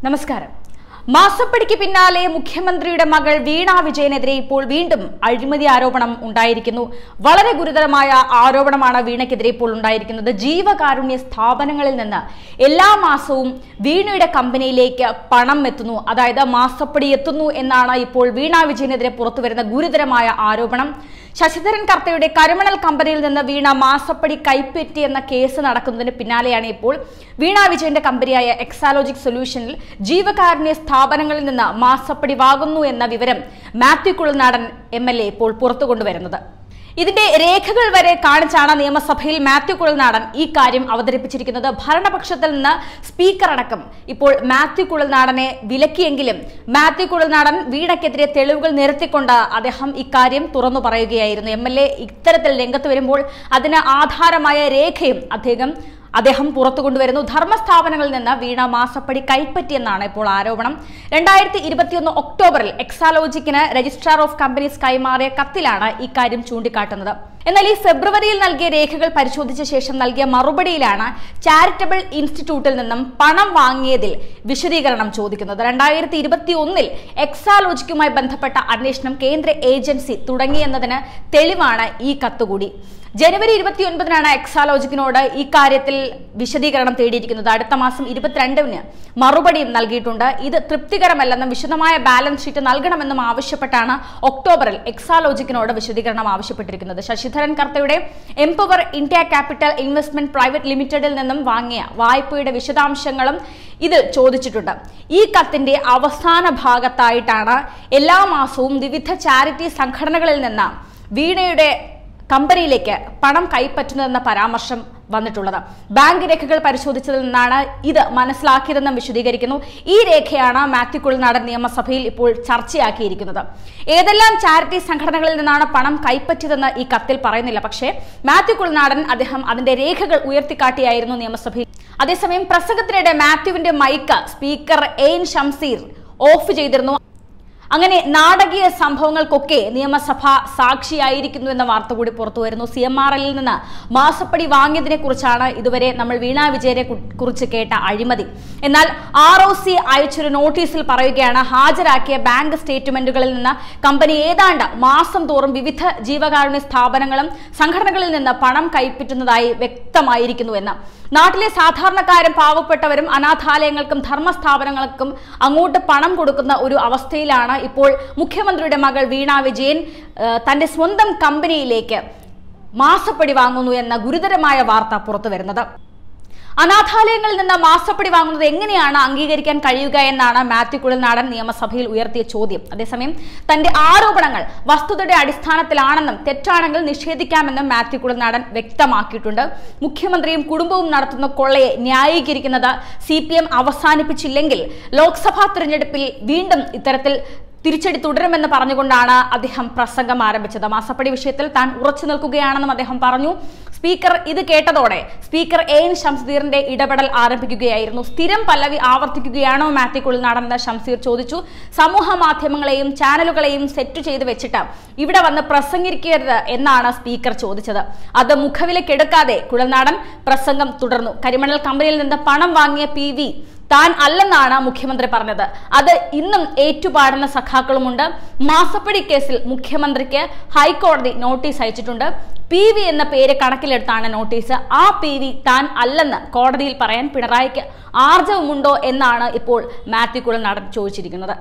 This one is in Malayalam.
നമസ്കാരം. മാസപ്പടിക്ക് പിന്നാലെ മുഖ്യമന്ത്രിയുടെ മകൾ വീണ വിജയനെതിരെ ഇപ്പോൾ വീണ്ടും അഴിമതി ആരോപണം ഉണ്ടായിരിക്കുന്നു. വളരെ ഗുരുതരമായ ആരോപണമാണ് വീണയ്ക്കെതിരെ ഇപ്പോൾ ഉണ്ടായിരിക്കുന്നത്. ജീവകാരുണ്യ സ്ഥാപനങ്ങളിൽ നിന്ന് എല്ലാ മാസവും വീണയുടെ കമ്പനിയിലേക്ക് പണം എത്തുന്നു, അതായത് മാസപ്പടി എത്തുന്നു എന്നാണ് ഇപ്പോൾ വീണ വിജയനെതിരെ പുറത്തുവരുന്ന ഗുരുതരമായ ആരോപണം. ശശിധരൻ കർത്തയുടെ കരിമണൽ കമ്പനിയിൽ നിന്ന് വീണ മാസപ്പടി കൈപ്പറ്റി എന്ന കേസ് നടക്കുന്നതിന് പിന്നാലെയാണ് ഇപ്പോൾ വീണ വിജയന്റെ കമ്പനിയായ എക്സാലോജിക് സൊല്യൂഷനിൽ ജീവകാരുണ്യ സ്ഥാപനങ്ങളിൽ നിന്ന് മാസപ്പടി വാങ്ങുന്നു എന്ന വിവരം മാത്യു കുഴൽനാടൻ MLA ഇപ്പോൾ പുറത്തു കൊണ്ടുവരുന്നത്. ഇതിന്റെ രേഖകൾ വരെ കാണിച്ചാണ് നിയമസഭയിൽ മാത്യു കുഴൽനാടൻ ഈ കാര്യം അവതരിപ്പിച്ചിരിക്കുന്നത്. ഭരണപക്ഷത്തിൽ നിന്ന് സ്പീക്കർ അടക്കം ഇപ്പോൾ മാത്യു കുഴൽനാടനെ വിലക്കിയെങ്കിലും മാത്യു കുഴൽനാടൻ വീണയ്ക്കെതിരെ തെളിവുകൾ നിരത്തിക്കൊണ്ട് അദ്ദേഹം ഇക്കാര്യം തുറന്നു പറയുകയായിരുന്നു. MLA ഇത്തരത്തിൽ രംഗത്ത് വരുമ്പോൾ അതിന് ആധാരമായ രേഖയും അദ്ദേഹം പുറത്തു കൊണ്ടുവരുന്നു. ധർമ്മസ്ഥാപനങ്ങളിൽ നിന്ന് വീണ മാസപ്പടി കൈപ്പറ്റിയെന്നാണ് ഇപ്പോൾ ആരോപണം. 2021 ഒക്ടോബറിൽ എക്സാലോജിക്കിന് രജിസ്ട്രാർ ഓഫ് കമ്പനീസ് കൈമാറിയ കത്തിലാണ് ഇക്കാര്യം ചൂണ്ടിക്കാട്ടുന്നത്. എന്നാൽ ഈ ഫെബ്രുവരിയിൽ നൽകിയ രേഖകൾ പരിശോധിച്ച ശേഷം നൽകിയ മറുപടിയിലാണ് ചാരിറ്റബിൾ ഇൻസ്റ്റിറ്റ്യൂട്ടിൽ നിന്നും പണം വാങ്ങിയതിൽ വിശദീകരണം ചോദിക്കുന്നത്. 2021 എക്സാലോജിക്കുമായി ബന്ധപ്പെട്ട അന്വേഷണം കേന്ദ്ര ഏജൻസി തുടങ്ങിയെന്നതിന് തെളിവാണ് ഈ കത്തുകൂടി. ജനുവരി 29 എക്സാലോജിക്കിനോട് ഈ കാര്യത്തിൽ വിശദീകരണം തേടിയിരിക്കുന്നത്. അടുത്ത മാസം 22 മറുപടിയും നൽകിയിട്ടുണ്ട്. ഇത് തൃപ്തികരമല്ലെന്നും വിശദമായ ബാലൻസ് ഷീറ്റ് നൽകണമെന്നും ആവശ്യപ്പെട്ടാണ് ഒക്ടോബറിൽ എക്സാലോജിക്കിനോട് വിശദീകരണം ആവശ്യപ്പെട്ടിരിക്കുന്നത്. ശശിധരൻ കർത്തയുടെ empower India capital investment private ലിമിറ്റഡിൽ നിന്നും വാങ്ങിയ വായ്പയുടെ വിശദാംശങ്ങളും ഇത് ചോദിച്ചിട്ടുണ്ട്. ഈ കത്തിന്റെ അവസാന ഭാഗത്തായിട്ടാണ് എല്ലാ മാസവും വിവിധ ചാരിറ്റി സംഘടനകളിൽ നിന്ന് വീണയുടെ കമ്പനിയിലേക്ക് പണം കൈപ്പറ്റുന്നതെന്ന പരാമർശം വന്നിട്ടുള്ളത്. ബാങ്ക് രേഖകൾ പരിശോധിച്ചതിൽ നിന്നാണ് ഇത് മനസ്സിലാക്കിയതെന്നും വിശദീകരിക്കുന്നു. ഈ രേഖയാണ് മാത്യു കുഴൽനാടൻ നിയമസഭയിൽ ഇപ്പോൾ ചർച്ചയാക്കിയിരിക്കുന്നത്. ഏതെല്ലാം ചാരിറ്റി സംഘടനകളിൽ നിന്നാണ് പണം കൈപ്പറ്റിയതെന്ന് ഈ കത്തിൽ പറയുന്നില്ല. പക്ഷേ മാത്യു കുഴൽനാടൻ അതിന്റെ രേഖകൾ ഉയർത്തിക്കാട്ടിയായിരുന്നു നിയമസഭയിൽ. അതേസമയം പ്രസംഗത്തിനിടെ മാത്യുവിന്റെ മൈക്ക് സ്പീക്കർ എയിൻ ഷംസീർ ഓഫ് ചെയ്തിരുന്നു. അങ്ങനെ നാടകീയ സംഭവങ്ങൾക്കൊക്കെ നിയമസഭ സാക്ഷിയായിരിക്കുന്നു എന്ന വാർത്ത കൂടി പുറത്തു വരുന്നു. CMRL നിന്ന് മാസപ്പടി വാങ്ങിയതിനെ കുറിച്ചാണ് ഇതുവരെ നമ്മൾ വീണ വിജയനെ കുറിച്ച് കേട്ട അഴിമതി. എന്നാൽ ROC അയച്ചൊരു നോട്ടീസിൽ പറയുകയാണ്, ഹാജരാക്കിയ ബാങ്ക് സ്റ്റേറ്റ്മെന്റുകളിൽ നിന്ന് കമ്പനി ഏതാണ്ട് മാസം തോറും വിവിധ ജീവകാരുണ്യ സ്ഥാപനങ്ങളും സംഘടനകളിൽ നിന്ന് പണം കൈപ്പറ്റുന്നതായി വ്യക്തമായിരിക്കുന്നു എന്ന്. നാട്ടിലെ സാധാരണക്കാരും പാവപ്പെട്ടവരും അനാഥാലയങ്ങൾക്കും ധർമ്മസ്ഥാപനങ്ങൾക്കും അങ്ങോട്ട് പണം കൊടുക്കുന്ന ഒരു അവസ്ഥയിലാണ് ഇപ്പോൾ മുഖ്യമന്ത്രിയുടെ മകൾ വീണ വിജയൻ തന്റെ സ്വന്തം കമ്പനിയിലേക്ക് മാസപ്പടി വാങ്ങുന്നു എന്ന ഗുരുതരമായ വാർത്ത പുറത്തു വരുന്നത്. അനാഥാലയങ്ങളിൽ നിന്ന് മാസപ്പടി വാങ്ങുന്നത് എങ്ങനെയാണ് അംഗീകരിക്കാൻ കഴിയുക എന്നാണ് മാത്യു കുഴൽനാടൻ നിയമസഭയിൽ ഉയർത്തിയ ചോദ്യം. അതേസമയം തന്റെ ആരോപണങ്ങൾ വസ്തുതയുടെ അടിസ്ഥാനത്തിലാണെന്നും തെറ്റാണെങ്കിൽ നിഷേധിക്കാമെന്നും മാത്യു കുഴൽനാടൻ വ്യക്തമാക്കിയിട്ടുണ്ട്. മുഖ്യമന്ത്രിയും കുടുംബവും നടത്തുന്ന കൊള്ളയെ ന്യായീകരിക്കുന്നത് CPM അവസാനിപ്പിച്ചില്ലെങ്കിൽ ലോക്സഭാ തിരഞ്ഞെടുപ്പിൽ വീണ്ടും ഇത്തരത്തിൽ തിരിച്ചടി തുടരുമെന്ന് പറഞ്ഞുകൊണ്ടാണ് അദ്ദേഹം പ്രസംഗം ആരംഭിച്ചത്. മാസപ്പടി വിഷയത്തിൽ താൻ ഉറച്ചു നിൽക്കുകയാണെന്നും അദ്ദേഹം പറഞ്ഞു. സ്പീക്കർ ഇത് കേട്ടതോടെ സ്പീക്കർ എയിൻ ഷംസീറിന്റെ ഇടപെടൽ ആരംഭിക്കുകയായിരുന്നു. സ്ഥിരം പല്ലവി ആവർത്തിക്കുകയാണോ മാത്യു കുഴൽനാടൻ എന്ന് ഷംസീർ ചോദിച്ചു. സമൂഹ മാധ്യമങ്ങളെയും ചാനലുകളെയും സെറ്റ് ചെയ്ത് വെച്ചിട്ട് ഇവിടെ വന്ന് പ്രസംഗിക്കരുത് എന്നാണ് സ്പീക്കർ ചോദിച്ചത്. അത് മുഖവിലക്കെടുക്കാതെ കുഴൽനാടൻ പ്രസംഗം തുടർന്നു. കരിമണൽ കമ്പനിയിൽ നിന്ന് പണം വാങ്ങിയ PV താൻ അല്ലെന്നാണ് മുഖ്യമന്ത്രി പറഞ്ഞത്. അത് ഇന്നും ഏറ്റുപാടുന്ന സഖാക്കളുമുണ്ട്. മാസപ്പടി കേസിൽ മുഖ്യമന്ത്രിക്ക് ഹൈക്കോടതി നോട്ടീസ് അയച്ചിട്ടുണ്ട്. PV എന്ന പേര് കണക്കിലെടുത്താണ് നോട്ടീസ്. ആ PV താൻ അല്ലെന്ന് കോടതിയിൽ പറയാൻ പിണറായിക്ക് ആർജവമുണ്ടോ എന്നാണ് ഇപ്പോൾ മാത്യു കുഴൽനാടൻ ചോദിച്ചിരിക്കുന്നത്.